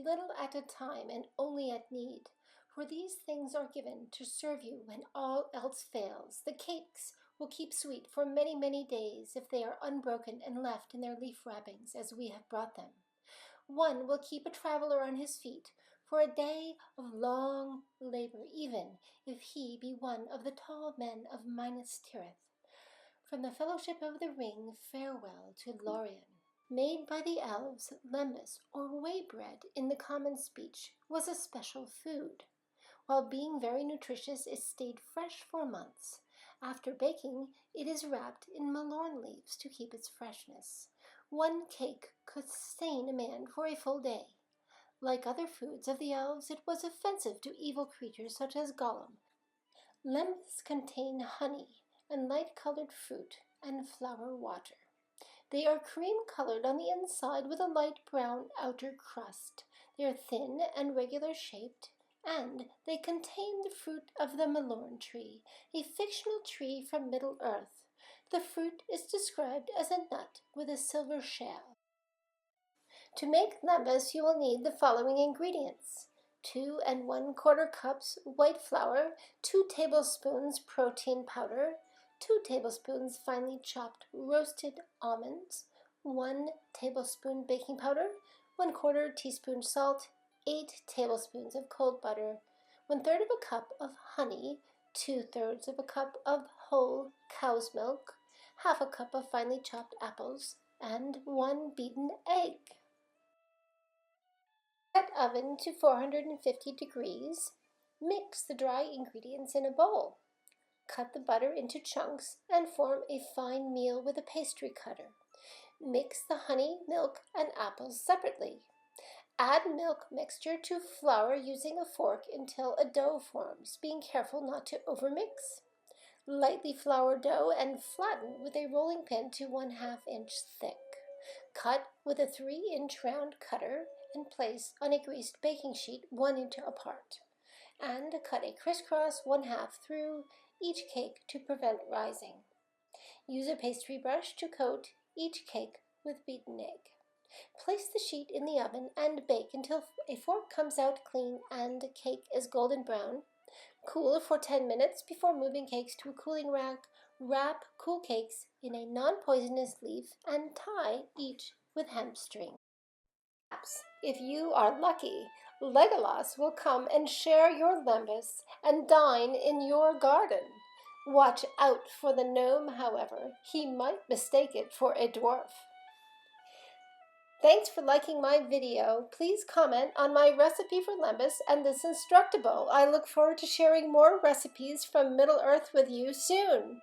little at a time and only at need, for these things are given to serve you when all else fails. The cakes will keep sweet for many, many days if they are unbroken and left in their leaf wrappings as we have brought them. One will keep a traveler on his feet for a day of long labor, even if he be one of the tall men of Minas Tirith. From the Fellowship of the Ring, farewell to Lorien. Made by the elves, lembas, or whey bread in the common speech, was a special food. While being very nutritious, it stayed fresh for months. After baking, it is wrapped in mullein leaves to keep its freshness. One cake could sustain a man for a full day. Like other foods of the elves, it was offensive to evil creatures such as Gollum. Lembas contain honey and light-colored fruit and flower water. They are cream-colored on the inside with a light brown outer crust. They are thin and regular-shaped, and they contain the fruit of the mullein tree, a fictional tree from Middle-earth. The fruit is described as a nut with a silver shell. To make lembas, you will need the following ingredients: 2 1/4 cups white flour, 2 tablespoons protein powder, 2 tablespoons finely chopped roasted almonds, 1 tablespoon baking powder, 1/4 teaspoon salt, 8 tablespoons of cold butter, 1/3 of a cup of honey, 2/3 of a cup of whole cow's milk, half a cup of finely chopped apples, and 1 beaten egg. Set oven to 450 degrees. Mix the dry ingredients in a bowl. Cut the butter into chunks and form a fine meal with a pastry cutter. Mix the honey, milk, and apples separately. Add milk mixture to flour using a fork until a dough forms, being careful not to overmix. Lightly flour dough and flatten with a rolling pin to 1/2 inch thick. Cut with a 3-inch round cutter and place on a greased baking sheet 1 inch apart. And cut a crisscross 1/2 through each cake to prevent rising. Use a pastry brush to coat each cake with beaten egg. Place the sheet in the oven and bake until a fork comes out clean and cake is golden brown. Cool for 10 minutes before moving cakes to a cooling rack. Wrap cool cakes in a non-poisonous leaf and tie each with hemp string. Perhaps, if you are lucky, Legolas will come and share your lembas and dine in your garden. Watch out for the gnome, however. He might mistake it for a dwarf. Thanks for liking my video. Please comment on my recipe for lembas and this Instructable. I look forward to sharing more recipes from Middle-earth with you soon.